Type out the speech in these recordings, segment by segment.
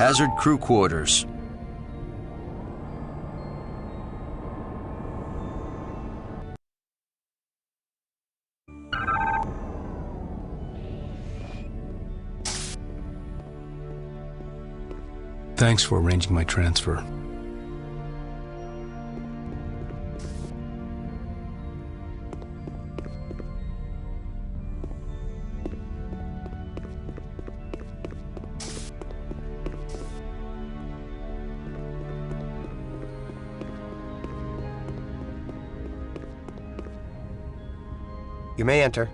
Hazard crew quarters. Thanks for arranging my transfer. You may enter.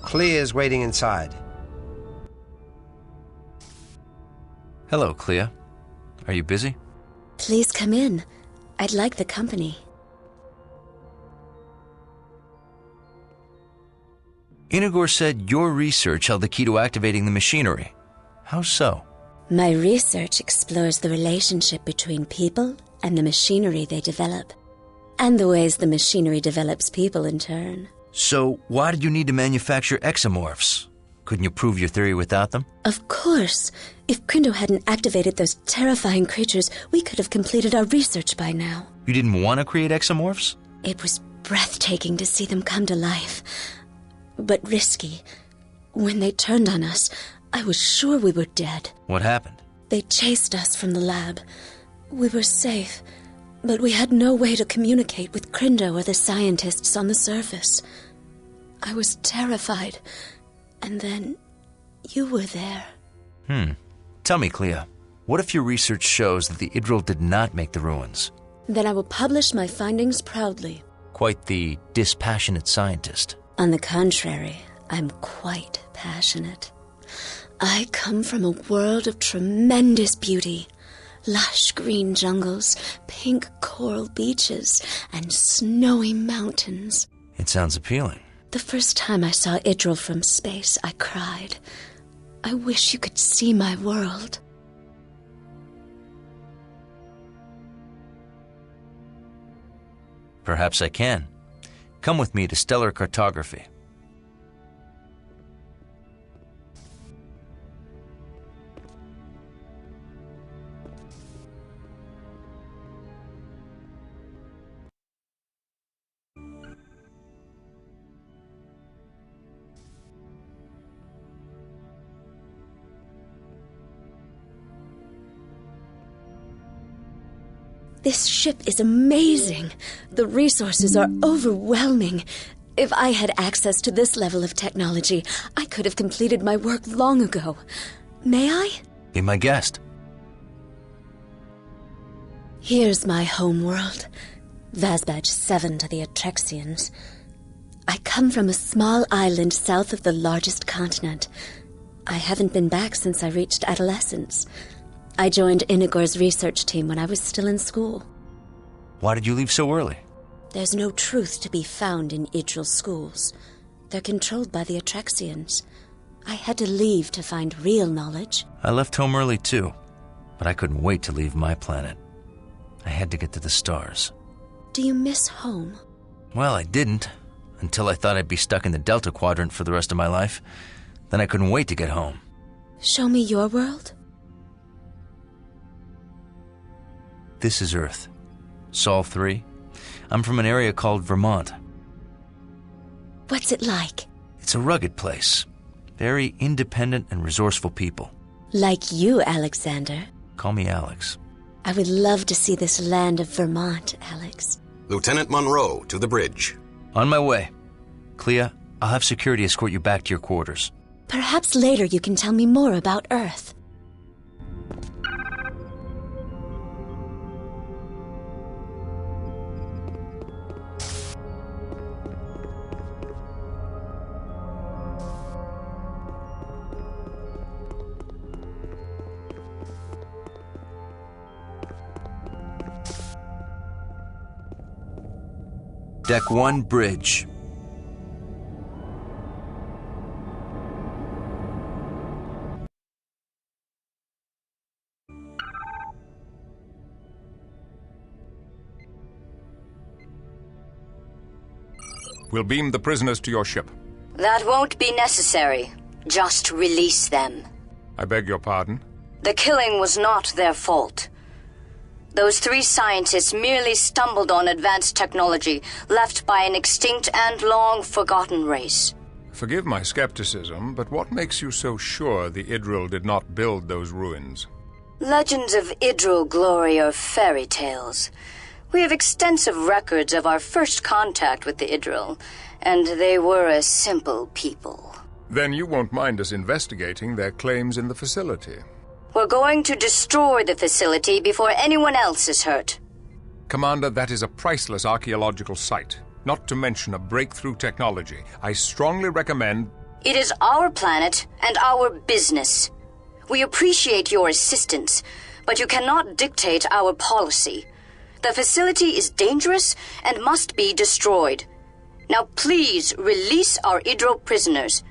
Clea is waiting inside. Hello, Clea. Are you busy? Please come in. I'd like the company. Inigor said your research held the key to activating the machinery. How so? My research explores the relationship between people and the machinery they develop, and the ways the machinery develops people in turn. So, why did you need to manufacture exomorphs? Couldn't you prove your theory without them? Of course. If Crindo hadn't activated those terrifying creatures, we could have completed our research by now. You didn't want to create exomorphs? It was breathtaking to see them come to life, but risky. When they turned on us, I was sure we were dead. What happened? They chased us from the lab. We were safe, but we had no way to communicate with Crindo or the scientists on the surface. I was terrified, and then you were there. Tell me, Clea, what if your research shows that the Idril did not make the ruins? Then I will publish my findings proudly. Quite the dispassionate scientist. On the contrary, I'm quite passionate. I come from a world of tremendous beauty. Lush green jungles, pink coral beaches, and snowy mountains. It sounds appealing. The first time I saw Idril from space, I cried. I wish you could see my world. Perhaps I can. Come with me to stellar cartography. This ship is amazing. The resources are overwhelming. If I had access to this level of technology, I could have completed my work long ago. May I? Be my guest. Here's my home world. Vazbadge 7 to the Atrexians. I come from a small island south of the largest continent. I haven't been back since I reached adolescence. I joined Inigor's research team when I was still in school. Why did you leave so early? There's no truth to be found in Idril schools. They're controlled by the Atrexians. I had to leave to find real knowledge. I left home early too, but I couldn't wait to leave my planet. I had to get to the stars. Do you miss home? Well, I didn't, until I thought I'd be stuck in the Delta Quadrant for the rest of my life. Then I couldn't wait to get home. Show me your world? This is Earth. Sol 3. I'm from an area called Vermont. What's it like? It's a rugged place. Very independent and resourceful people. Like you, Alexander. Call me Alex. I would love to see this land of Vermont, Alex. Lieutenant Monroe, to the bridge. On my way. Clea, I'll have security escort you back to your quarters. Perhaps later you can tell me more about Earth. Deck 1, bridge. We'll beam the prisoners to your ship. That won't be necessary. Just release them. I beg your pardon? The killing was not their fault. Those 3 scientists merely stumbled on advanced technology left by an extinct and long-forgotten race. Forgive my skepticism, but what makes you so sure the Idril did not build those ruins? Legends of Idril glory are fairy tales. We have extensive records of our first contact with the Idril, and they were a simple people. Then you won't mind us investigating their claims in the facility. We're going to destroy the facility before anyone else is hurt. Commander, that is a priceless archaeological site, not to mention a breakthrough technology. I strongly recommend... It is our planet and our business. We appreciate your assistance, but you cannot dictate our policy. The facility is dangerous and must be destroyed. Now please release our Idro prisoners.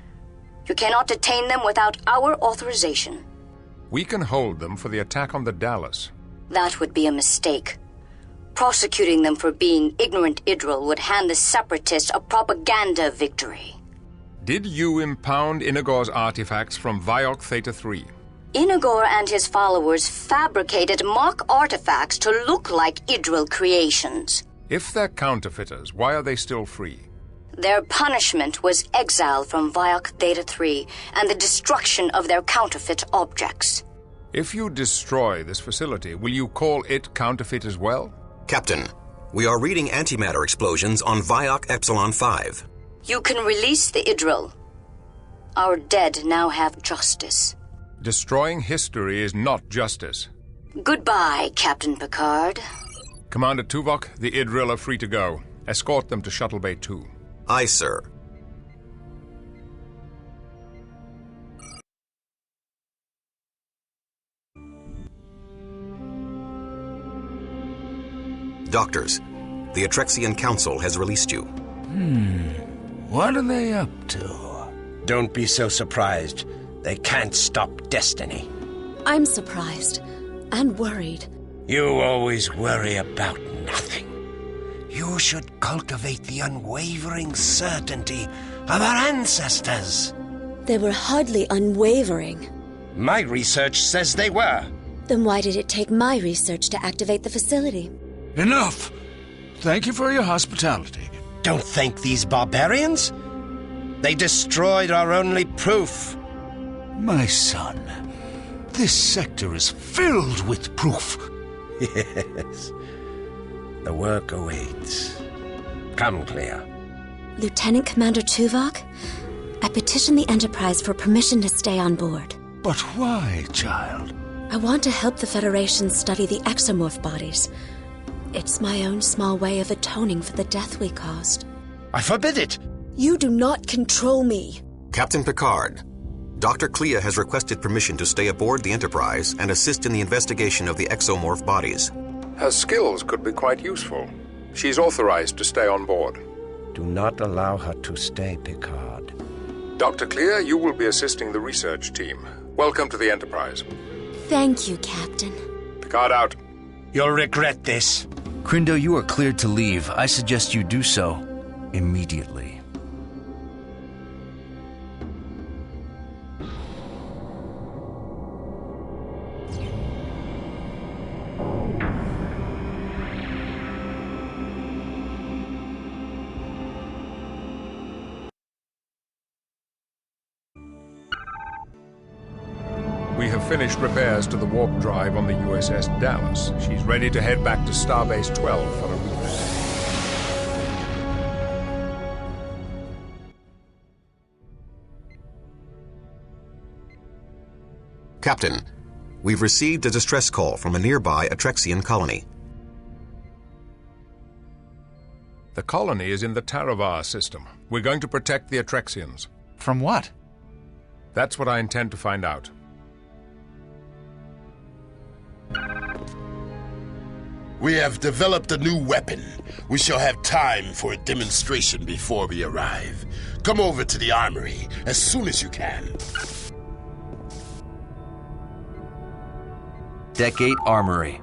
You cannot detain them without our authorization. We can hold them for the attack on the Dallas. That would be a mistake. Prosecuting them for being ignorant Idril would hand the Separatists a propaganda victory. Did you impound Inagor's artifacts from Viok Theta 3? Inagor and his followers fabricated mock artifacts to look like Idril creations. If they're counterfeiters, why are they still free? Their punishment was exile from Viok Theta 3 and the destruction of their counterfeit objects. If you destroy this facility, will you call it counterfeit as well? Captain, we are reading antimatter explosions on Viok Epsilon 5. You can release the Idril. Our dead now have justice. Destroying history is not justice. Goodbye, Captain Picard. Commander Tuvok, the Idril are free to go. Escort them to Shuttle Bay 2. Aye, sir. Doctors, the Atrexian Council has released you. What are they up to? Don't be so surprised. They can't stop destiny. I'm surprised and worried. You always worry about nothing. You should cultivate the unwavering certainty of our ancestors. They were hardly unwavering. My research says they were. Then why did it take my research to activate the facility? Enough! Thank you for your hospitality. Don't thank these barbarians. They destroyed our only proof. My son, this sector is filled with proof. Yes. The work awaits. Come, Clea. Lieutenant Commander Tuvok, I petitioned the Enterprise for permission to stay on board. But why, child? I want to help the Federation study the exomorph bodies. It's my own small way of atoning for the death we caused. I forbid it. You do not control me. Captain Picard, Dr. Clea has requested permission to stay aboard the Enterprise and assist in the investigation of the exomorph bodies. Her skills could be quite useful. She's authorized to stay on board. Do not allow her to stay, Picard. Dr. Clea, you will be assisting the research team. Welcome to the Enterprise. Thank you, Captain. Picard out. You'll regret this. Crindo, you are cleared to leave. I suggest you do so immediately. We have finished repairs to the warp drive on the USS Dallas. She's ready to head back to Starbase 12 for a refit. Captain, we've received a distress call from a nearby Atrexian colony. The colony is in the Taravar system. We're going to protect the Atrexians. From what? That's what I intend to find out. We have developed a new weapon. We shall have time for a demonstration before we arrive. Come over to the armory as soon as you can. Deck 8 Armory.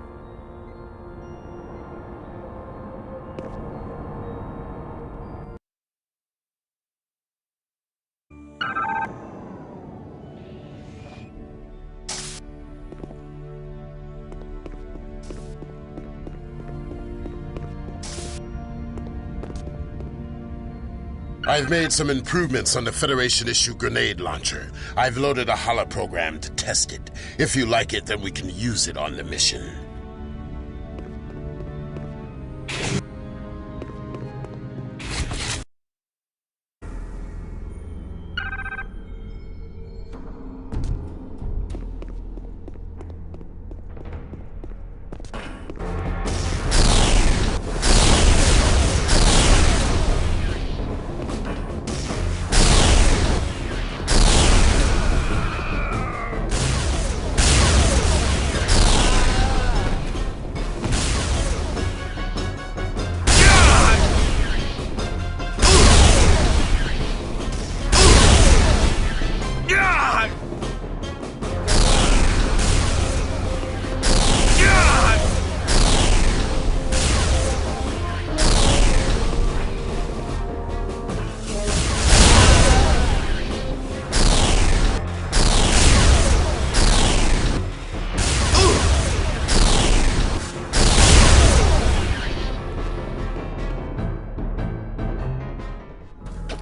I've made some improvements on the Federation-issue grenade launcher. I've loaded a holoprogram to test it. If you like it, then we can use it on the mission.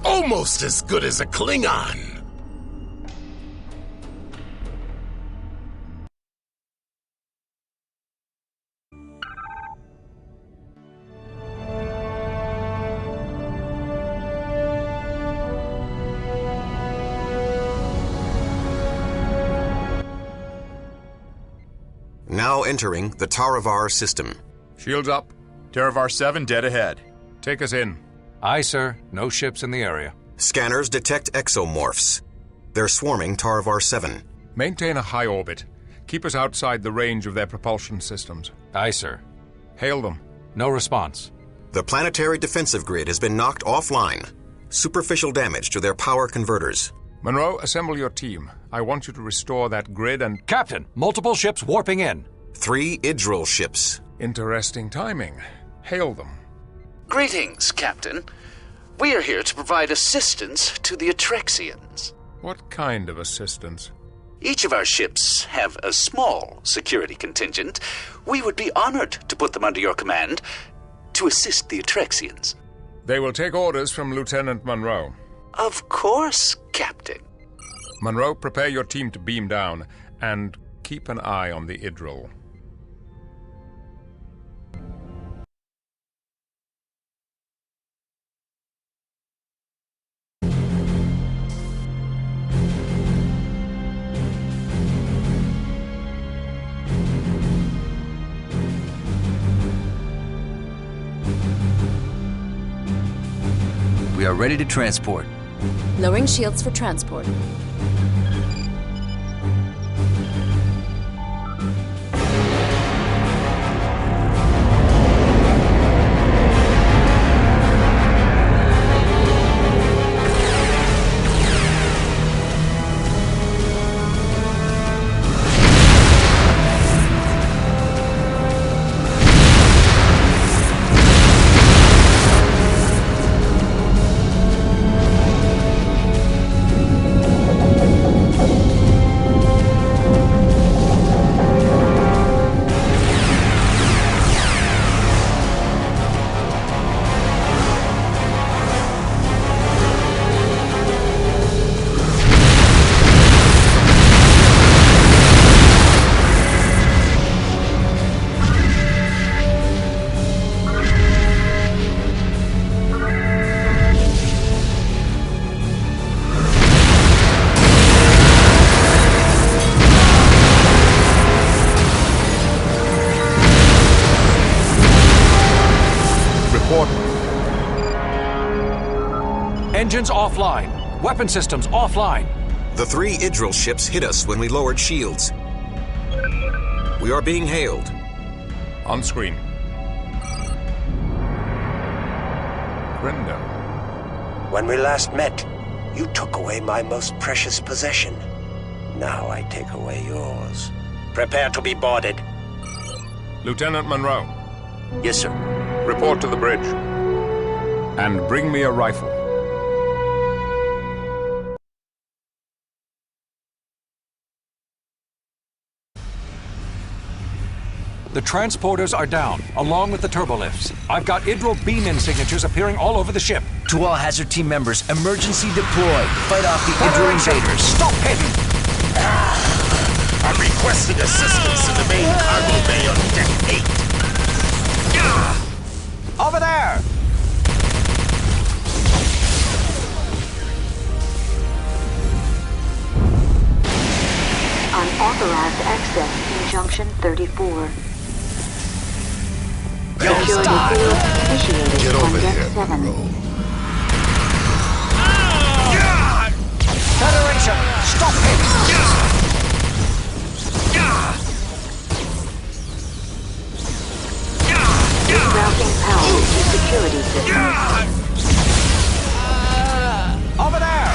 Almost as good as a Klingon. Now entering the Taravar system. Shields up. Taravar 7 dead ahead. Take us in. Aye, sir. No ships in the area. Scanners detect exomorphs. They're swarming Taravar 7. Maintain a high orbit. Keep us outside the range of their propulsion systems. Aye, sir. Hail them. No response. The planetary defensive grid has been knocked offline. Superficial damage to their power converters. Monroe, assemble your team. I want you to restore that grid and... Captain, multiple ships warping in. 3 Idril ships. Interesting timing. Hail them. Greetings, Captain. We are here to provide assistance to the Atrexians. What kind of assistance? Each of our ships have a small security contingent. We would be honored to put them under your command to assist the Atrexians. They will take orders from Lieutenant Monroe. Of course, Captain. Monroe, prepare your team to beam down, and keep an eye on the Idril. We are ready to transport. Lowering shields for transport. Engines offline. Weapon systems offline. The 3 Idril ships hit us when we lowered shields. We are being hailed. On screen. Brenda. When we last met, you took away my most precious possession. Now I take away yours. Prepare to be boarded. Lieutenant Monroe. Yes, sir. Report to the bridge. And bring me a rifle. The transporters are down, along with the turbolifts. I've got Idril beam-in signatures appearing all over the ship. To all Hazard Team members, emergency deploy. Fight off the Idril invaders. Stop him! I'm requesting assistance in the main cargo bay on deck 8. Over there! Unauthorized access in Junction 34. Security field initiated Get on over deck here, 7. Federation, stop him! Rerouting power to security systems. Over there!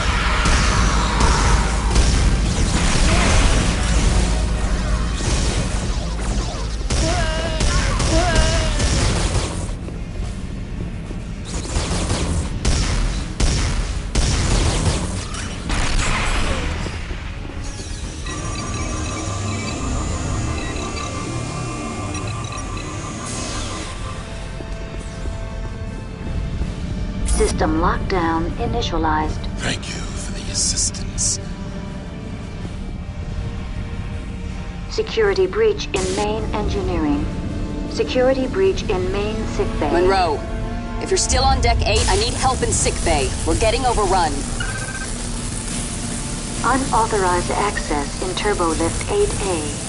System lockdown initialized. Thank you for the assistance. Security breach in main engineering. Security breach in main sickbay. Monroe, if you're still on deck 8, I need help in sickbay. We're getting overrun. Unauthorized access in turbolift 8A.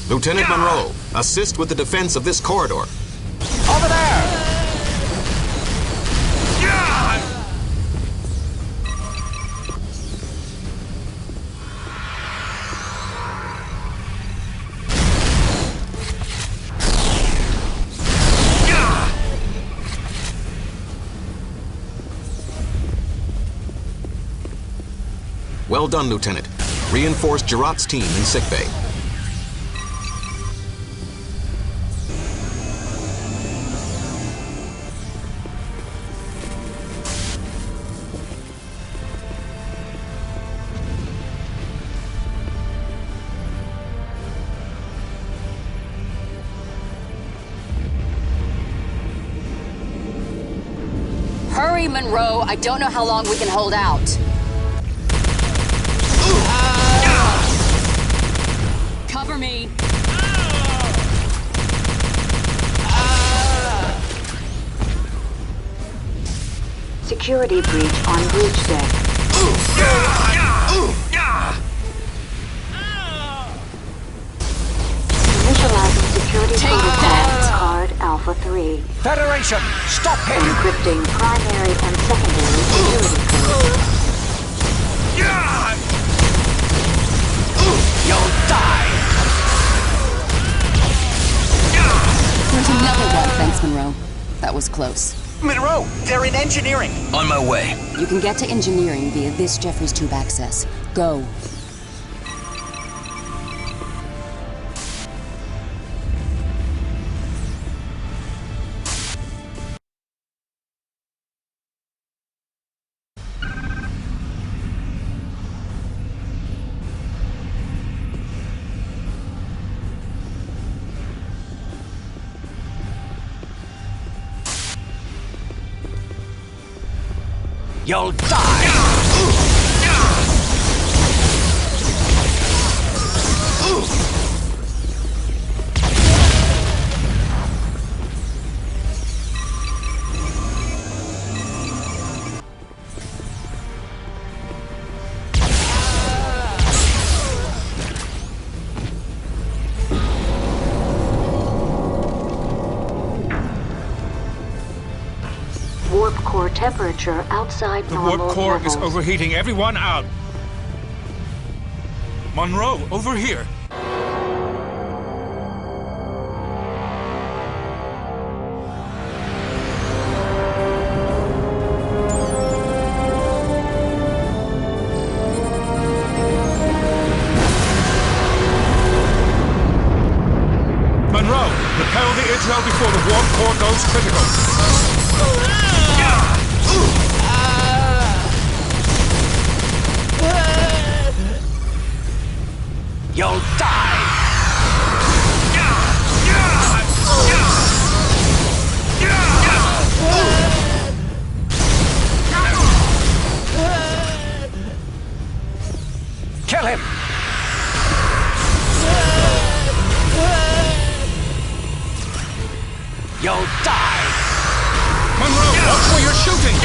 Lieutenant Monroe, assist with the defense of this corridor. Over there! Well done, Lieutenant. Reinforce Girat's team in sickbay. Hurry, Monroe. I don't know how long we can hold out. Cover me. Security breach on bridge deck. Initializing security protocol card Alpha 3. Federation, stop him! Encrypting primary and secondary security codes. You'll die! There's another one. Thanks, Monroe. That was close. Monroe, they're in engineering. On my way. You can get to engineering via this Jeffries tube access. Go. You'll die! Warp core temperature outside The normal warp core levels. is overheating. Everyone out. Monroe, over here. Repel the Idril before the warp core goes critical. You'll die! Kill him! You'll die! Monroe, watch where you're shooting!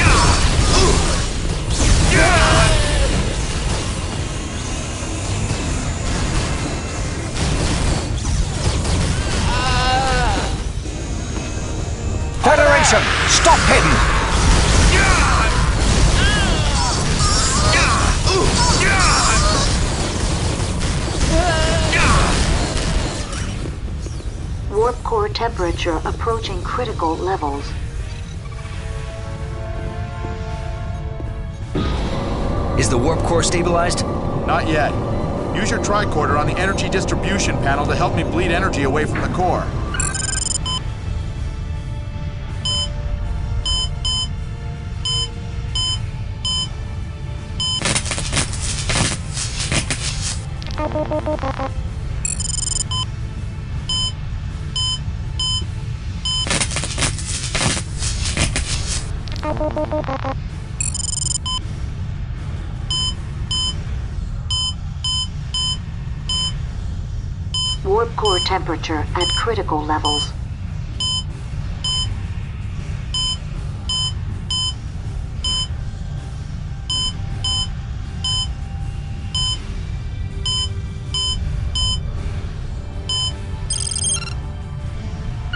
Federation, stop him! Warp core temperature approaching critical levels. Is the warp core stabilized? Not yet. Use your tricorder on the energy distribution panel to help me bleed energy away from the core. Warp core temperature at critical levels.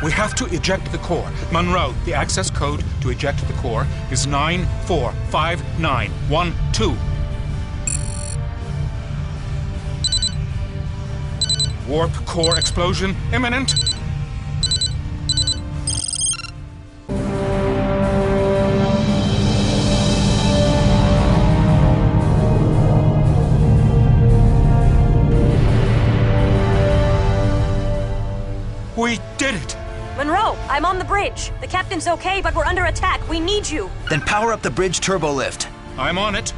We have to eject the core. Monroe, the access code to eject the core is 945912. Warp core explosion imminent. We did it! Monroe, I'm on the bridge. The captain's okay, but we're under attack. We need you. Then power up the bridge turbo lift. I'm on it.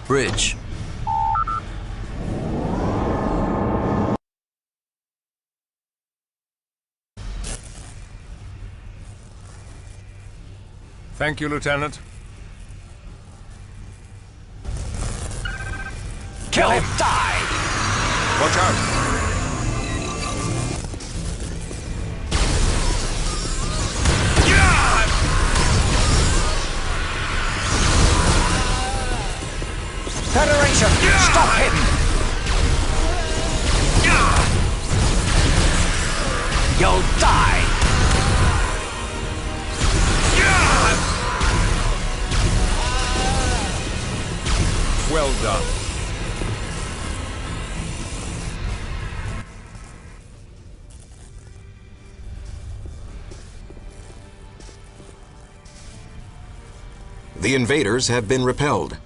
Bridge. Thank you, Lieutenant. Kill him! Die! Watch out! Federation, stop him! You'll die! Well done. The invaders have been repelled.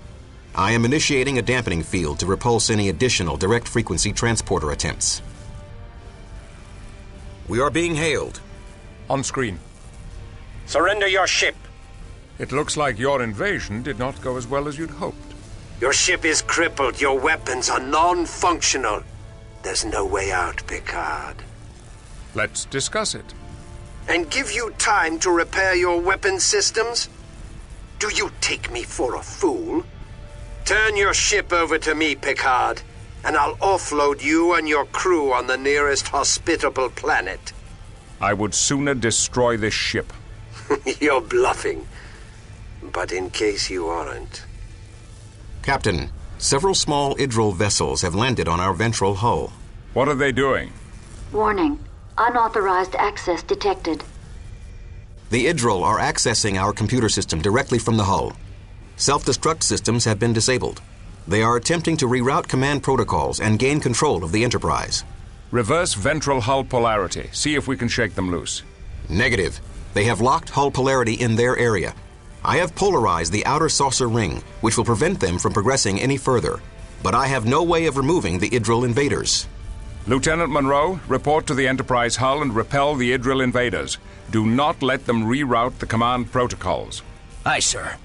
I am initiating a dampening field to repulse any additional direct frequency transporter attempts. We are being hailed. On screen. Surrender your ship. It looks like your invasion did not go as well as you'd hoped. Your ship is crippled. Your weapons are non-functional. There's no way out, Picard. Let's discuss it. And give you time to repair your weapon systems? Do you take me for a fool? Turn your ship over to me, Picard, and I'll offload you and your crew on the nearest hospitable planet. I would sooner destroy this ship. You're bluffing. But in case you aren't... Captain, several small Idril vessels have landed on our ventral hull. What are they doing? Warning. Unauthorized access detected. The Idril are accessing our computer system directly from the hull. Self-destruct systems have been disabled. They are attempting to reroute command protocols and gain control of the Enterprise. Reverse ventral hull polarity. See if we can shake them loose. Negative. They have locked hull polarity in their area. I have polarized the outer saucer ring, which will prevent them from progressing any further. But I have no way of removing the Idril invaders. Lieutenant Monroe, report to the Enterprise hull and repel the Idril invaders. Do not let them reroute the command protocols. Aye, sir.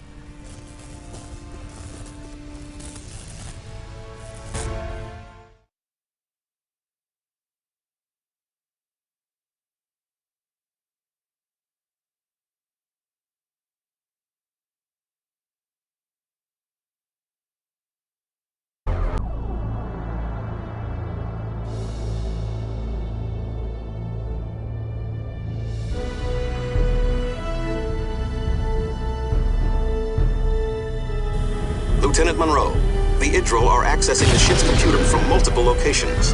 Lieutenant Monroe, the Idril are accessing the ship's computer from multiple locations.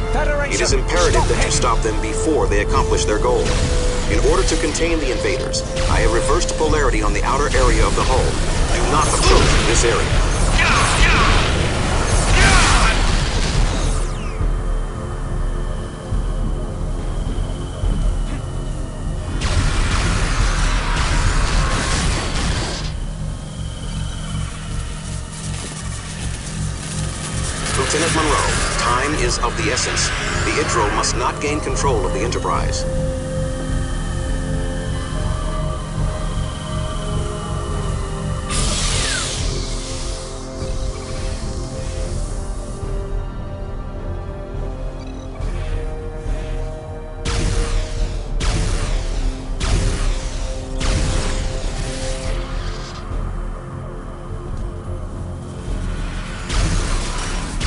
It is imperative that you stop them before they accomplish their goal. In order to contain the invaders, I have reversed polarity on the outer area of the hull. Do not approach this area. Lieutenant Monroe, time is of the essence. The Idril must not gain control of the Enterprise.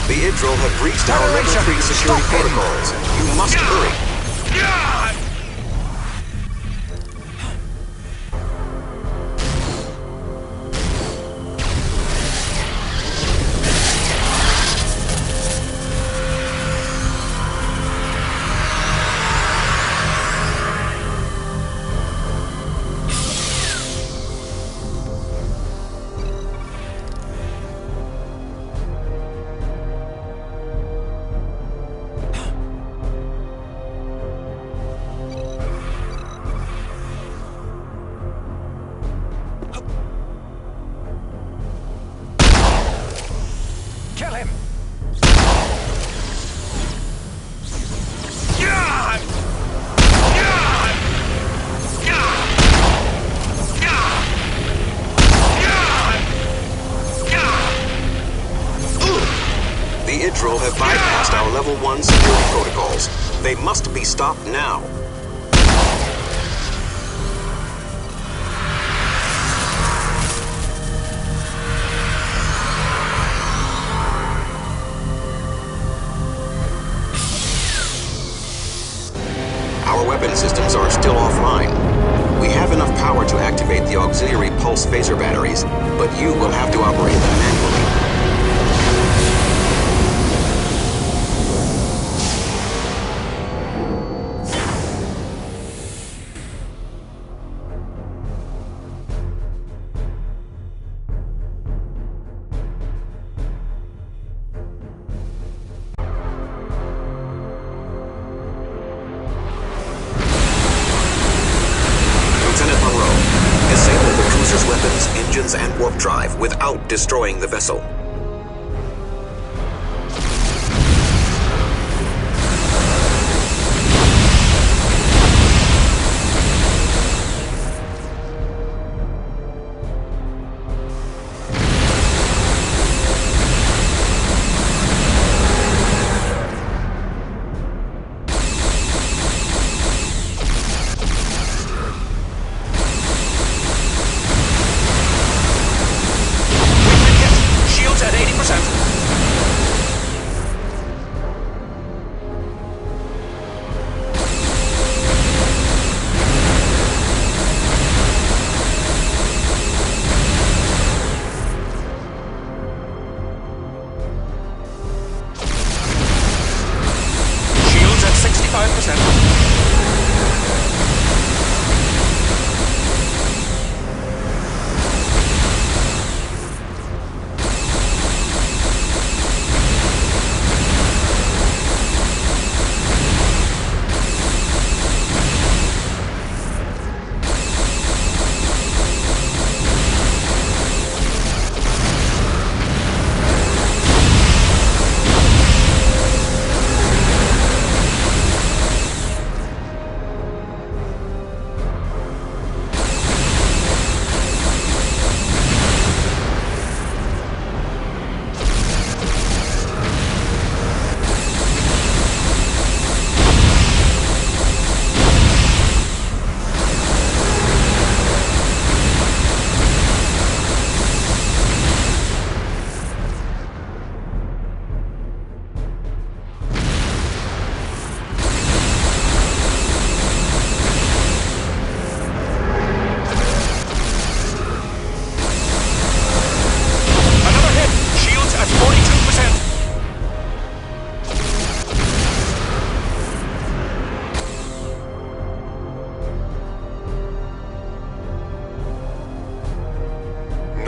The Idril have breached our level 3 security protocols. You must hurry. Kill him! The Idril have bypassed our level 1 security protocols. They must be stopped now. Our weapon systems are still offline. We have enough power to activate the auxiliary pulse phaser batteries, but you will have to operate them manually. Disable the cruiser's weapons, engines, and warp drive without destroying the vessel. Shields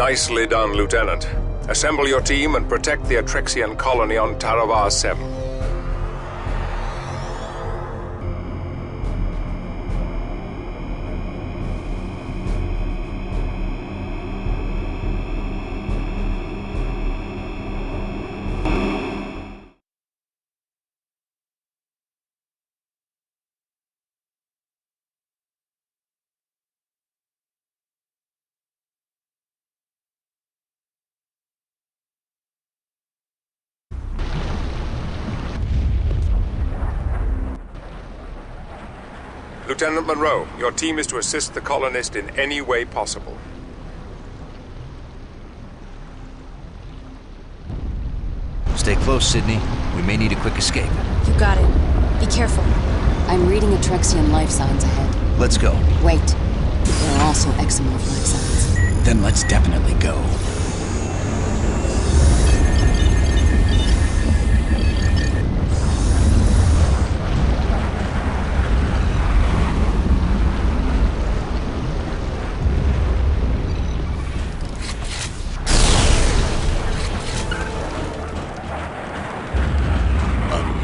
Nicely done, Lieutenant. Assemble your team and protect the Atrexian colony on Taravar 7. Lieutenant Monroe, your team is to assist the colonist in any way possible. Stay close, Sydney. We may need a quick escape. You got it. Be careful. I'm reading Atrexian life signs ahead. Let's go. Wait. There are also Exomorph life signs. Then let's definitely go.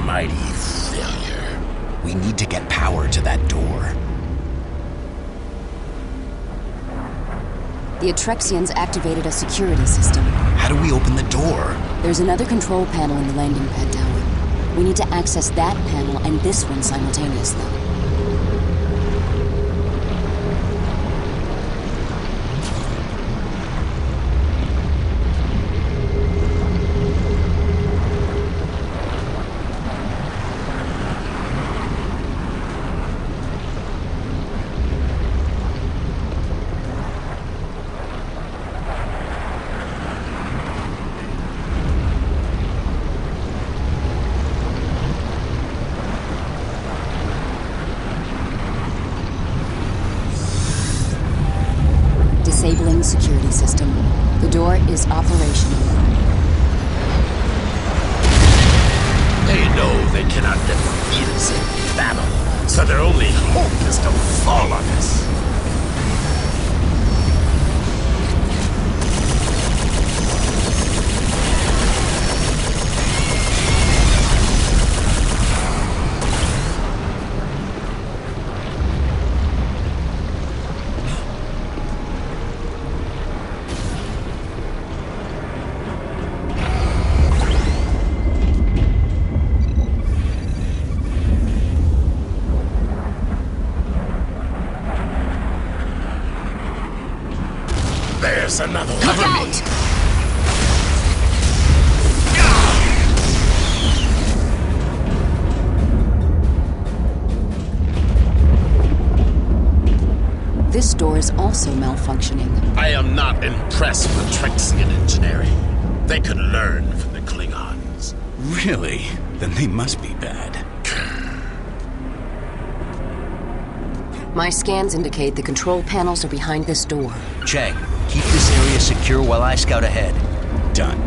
Mighty failure. We need to get power to that door. The Atrexians activated a security system. How do we open the door? There's another control panel in the landing pad tower. We need to access that panel and this one simultaneously. Disabling security system. The door is operational. They know they cannot defeat us in battle, so their only hope is to fall on us. There's another one. Cover me! This door is also malfunctioning. I am not impressed with Trexian engineering. They could learn from the Klingons. Really? Then they must be bad. My scans indicate the control panels are behind this door. Chang, keep this area secure while I scout ahead. Done.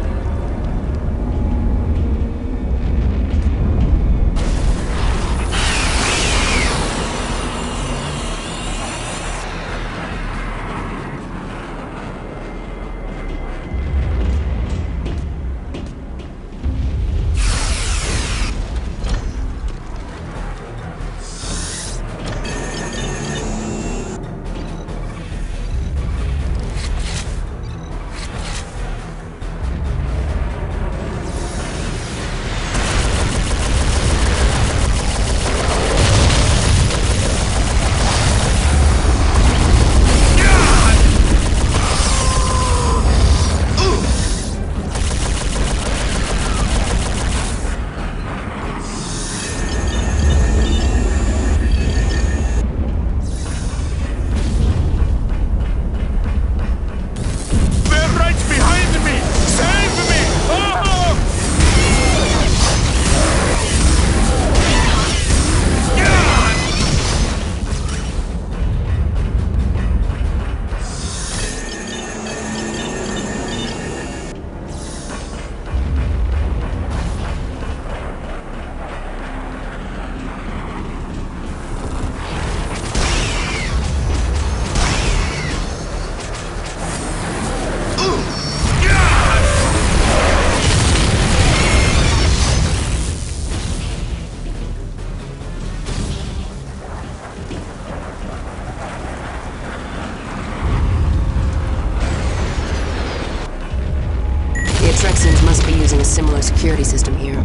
Attractians must be using a similar security system here.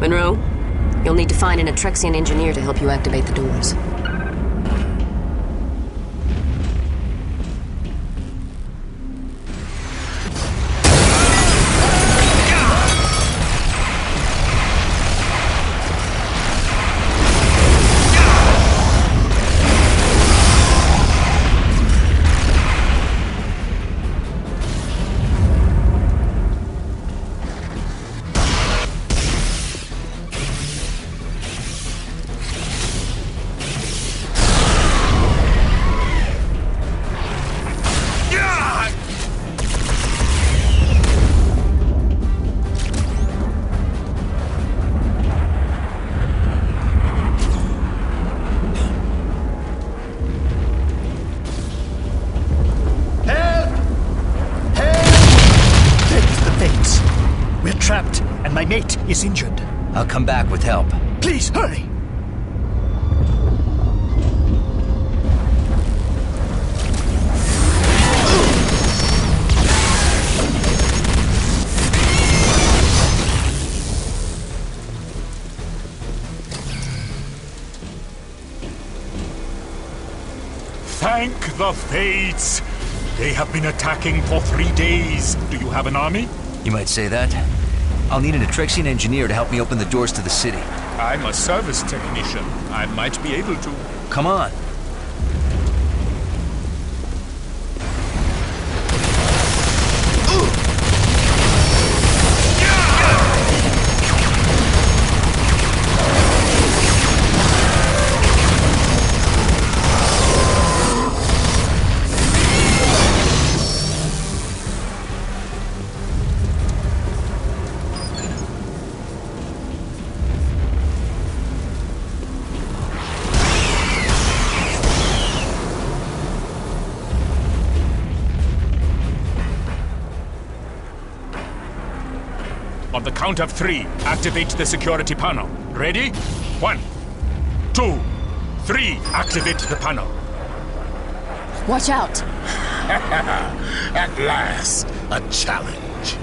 Monroe, you'll need to find an Atrexian engineer to help you activate the doors. My mate is injured. I'll come back with help. Please, hurry! Thank the Fates! They have been attacking for 3 days. Do you have an army? You might say that. I'll need an Atrexian engineer to help me open the doors to the city. I'm a service technician. I might be able to. Come on. On the count of 3, activate the security panel. Ready? 1, 2, 3. Activate the panel. Watch out! At last, a challenge.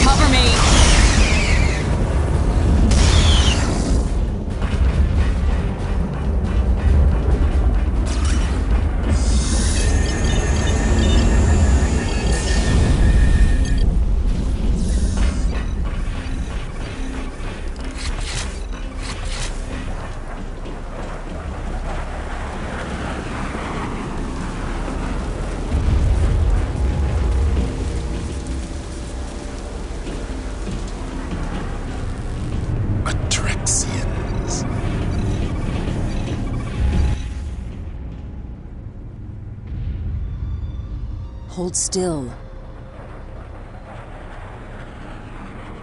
Cover me! Hold still.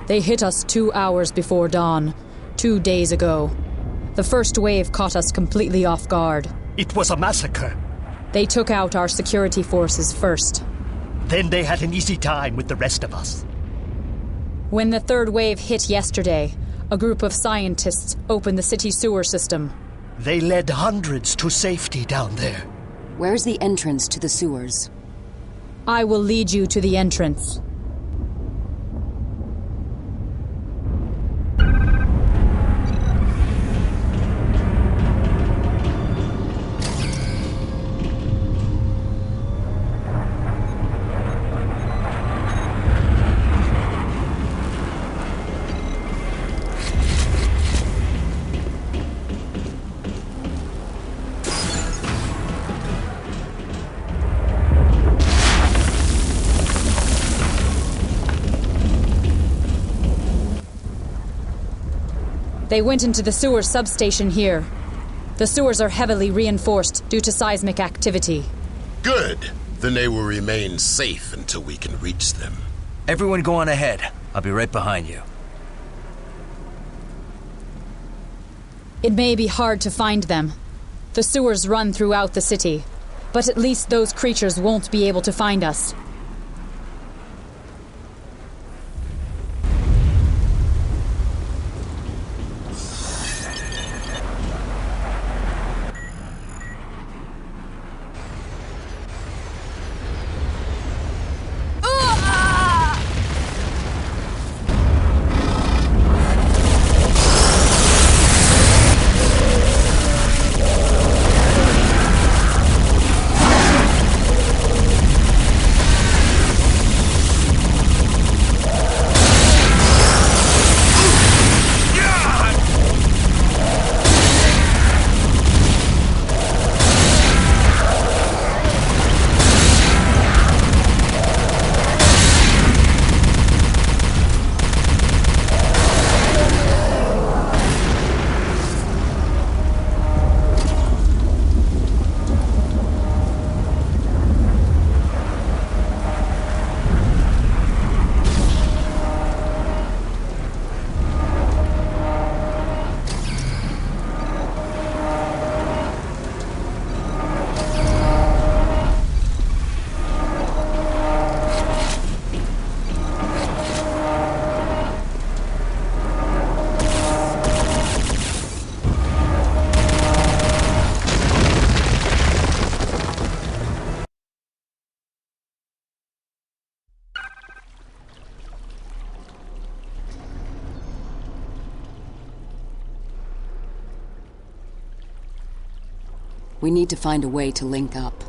They hit us 2 hours before dawn, 2 days ago. The first wave caught us completely off guard. It was a massacre. They took out our security forces first. Then they had an easy time with the rest of us. When the third wave hit yesterday, a group of scientists opened the city sewer system. They led hundreds to safety down there. Where's the entrance to the sewers? I will lead you to the entrance. They went into the sewer substation here. The sewers are heavily reinforced due to seismic activity. Good. Then they will remain safe until we can reach them. Everyone go on ahead. I'll be right behind you. It may be hard to find them. The sewers run throughout the city, but at least those creatures won't be able to find us. We need to find a way to link up.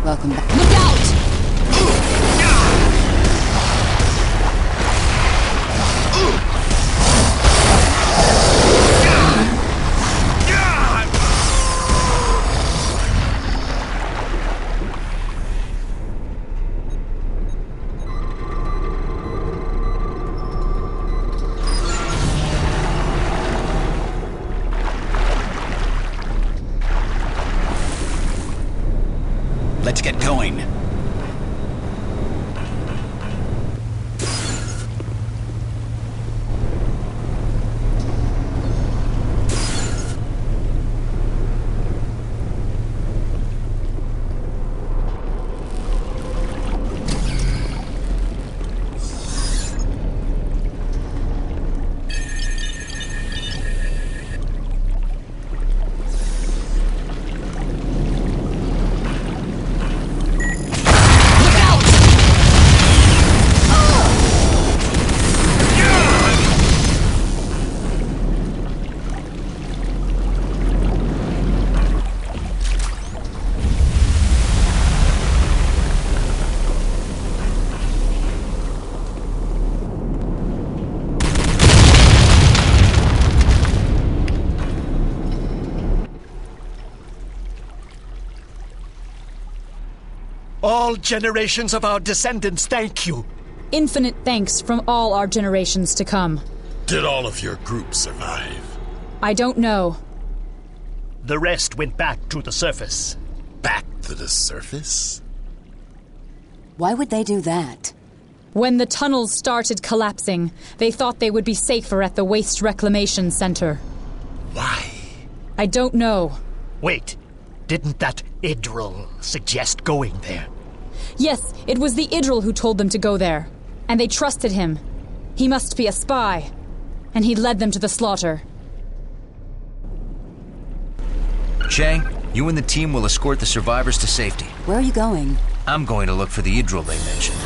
Welcome back. Look out! Let's get going. All generations of our descendants thank you. Infinite thanks from all our generations to come. Did all of your group survive? I don't know. The rest went back to the surface. Back to the surface? Why would they do that? When the tunnels started collapsing, they thought they would be safer at the Waste Reclamation Center. Why? I don't know. Wait, didn't that Idril suggest going there? Yes, it was the Idril who told them to go there. And they trusted him. He must be a spy. And he led them to the slaughter. Chang, you and the team will escort the survivors to safety. Where are you going? I'm going to look for the Idril they mentioned.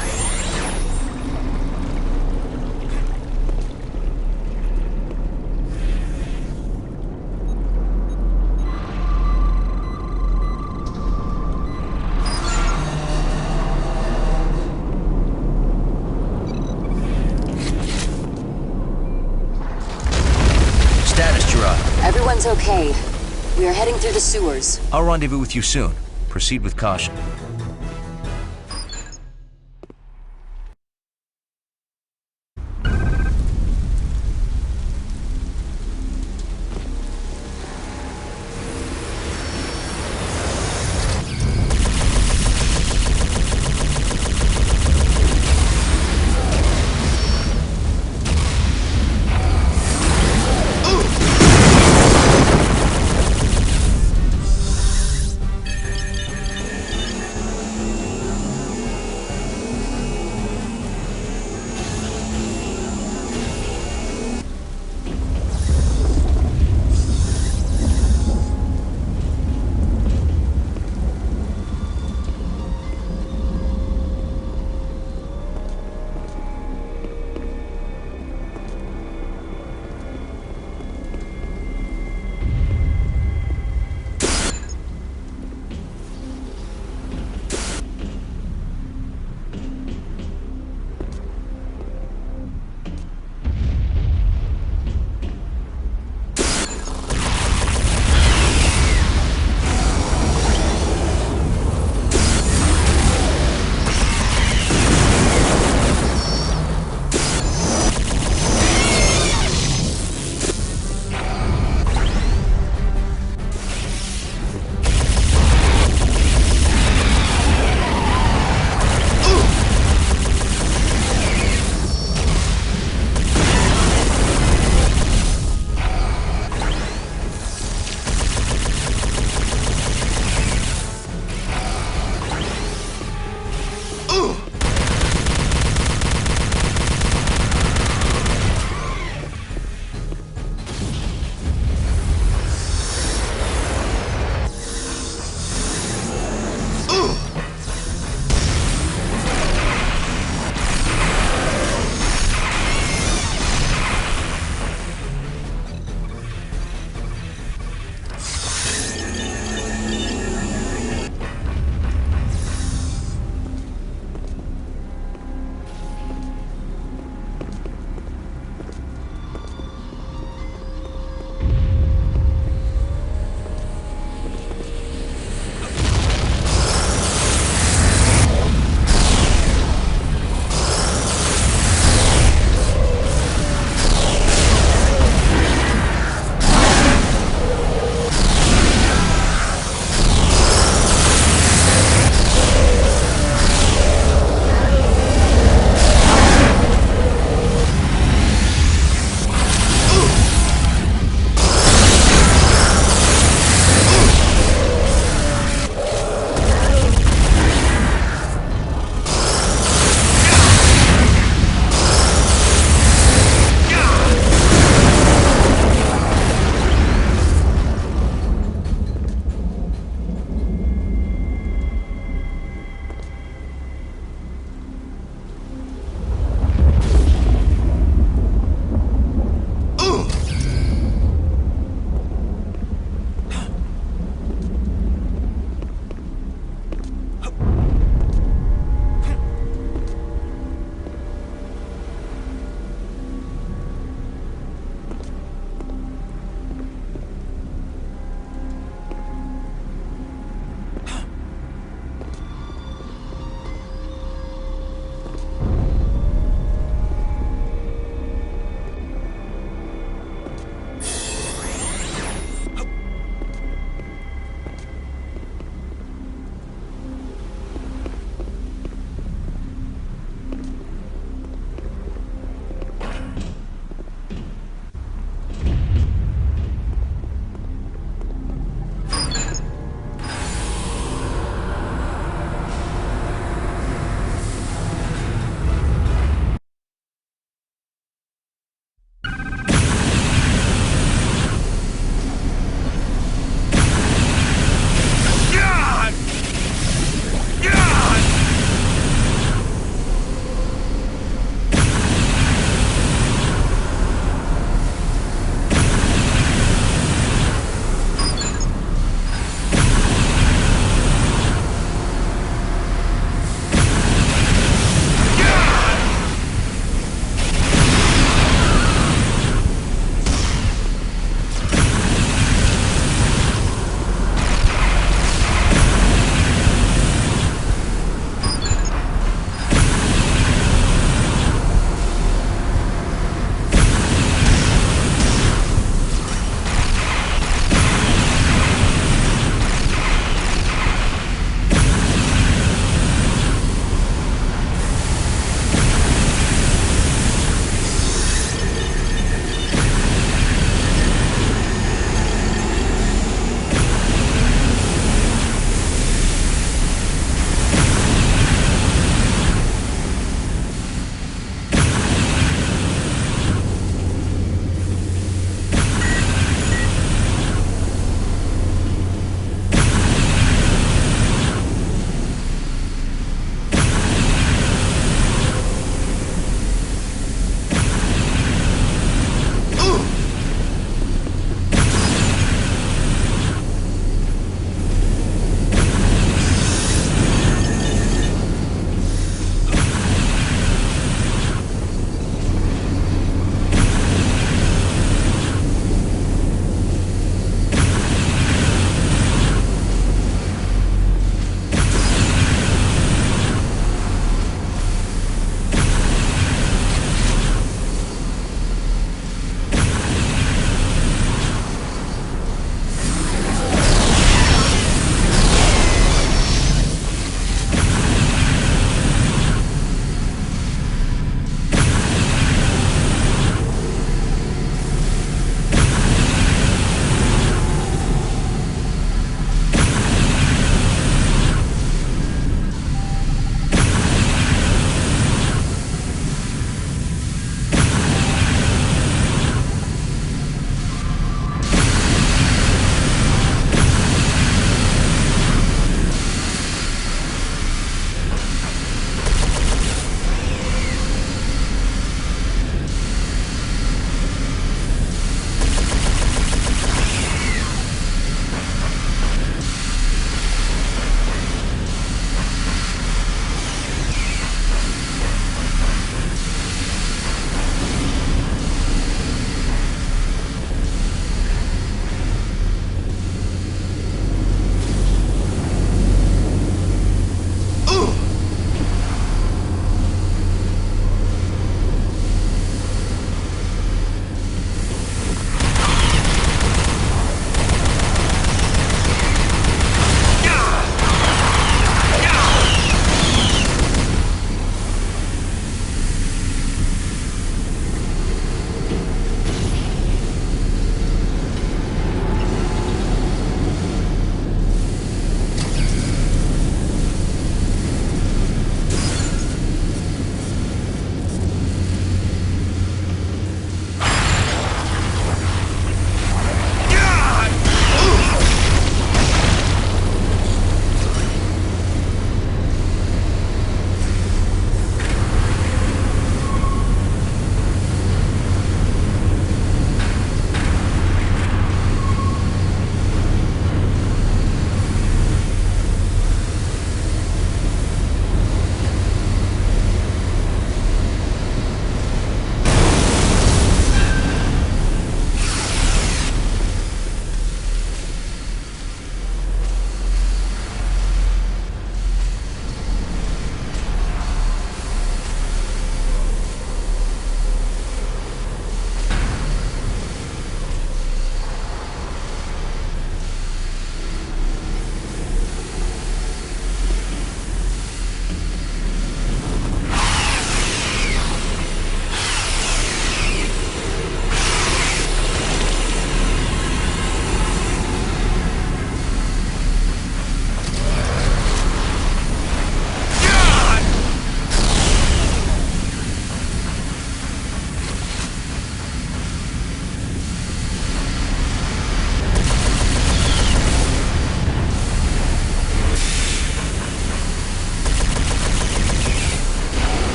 Status, Gerard. Everyone's okay. We are heading through the sewers. I'll rendezvous with you soon. Proceed with caution.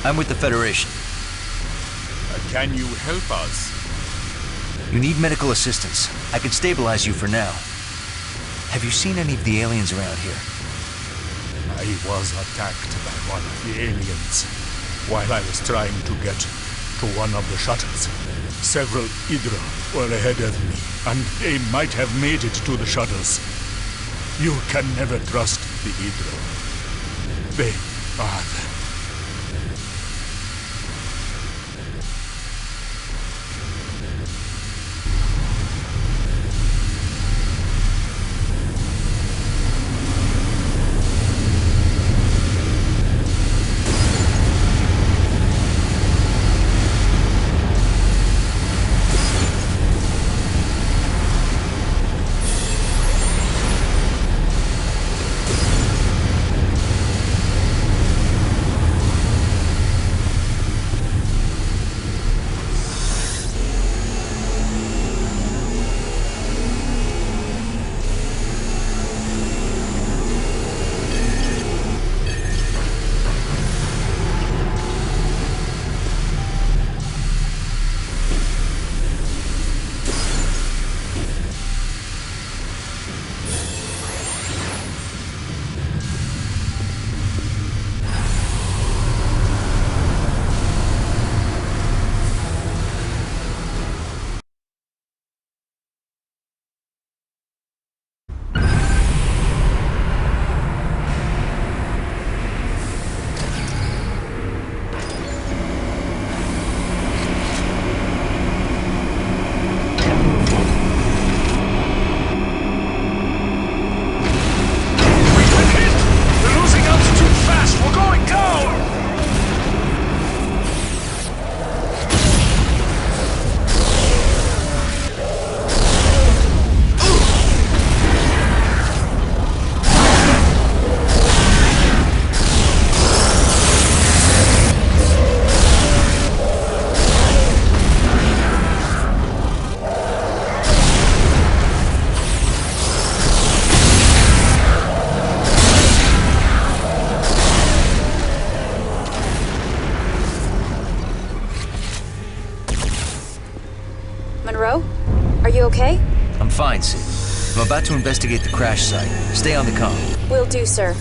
I'm with the Federation. Can you help us? You need medical assistance. I can stabilize you for now. Have you seen any of the aliens around here? I was attacked by one of the aliens while I was trying to get to one of the shuttles. Several Hydra were ahead of me, and they might have made it to the shuttles. You can never trust the Hydra. They are them. Monroe? Are you okay? I'm fine, Sid. I'm about to investigate the crash site. Stay on the comm. Will do, sir.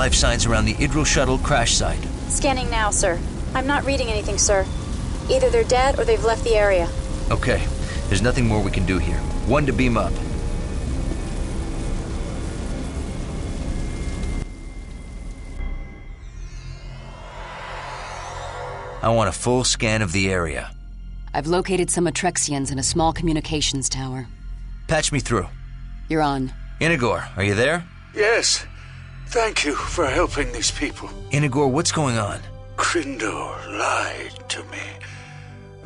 life signs around the Idril shuttle crash site. Scanning now, sir. I'm not reading anything, sir. Either they're dead or they've left the area. Okay. There's nothing more we can do here. One to beam up. I want a full scan of the area. I've located some Atrexians in a small communications tower. Patch me through. You're on. Inigor, are you there? Yes. Thank you for helping these people. Inigor, what's going on? Crindo lied to me.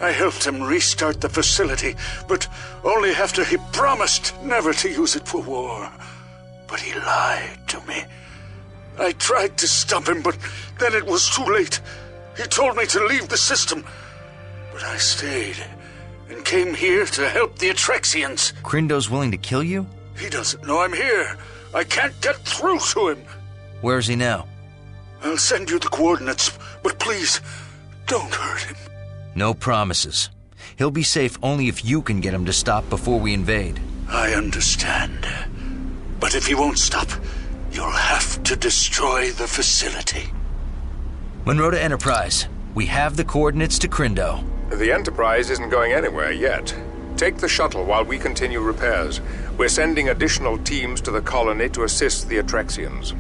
I helped him restart the facility, but only after he promised never to use it for war. But he lied to me. I tried to stop him, but then it was too late. He told me to leave the system, but I stayed and came here to help the Atrexians. Crindo's willing to kill you? He doesn't know I'm here. I can't get through to him. Where is he now? I'll send you the coordinates, but please, don't hurt him. No promises. He'll be safe only if you can get him to stop before we invade. I understand. But if he won't stop, you'll have to destroy the facility. Monroe to Enterprise. We have the coordinates to Crindo. The Enterprise isn't going anywhere yet. Take the shuttle while we continue repairs. We're sending additional teams to the colony to assist the Atrexians.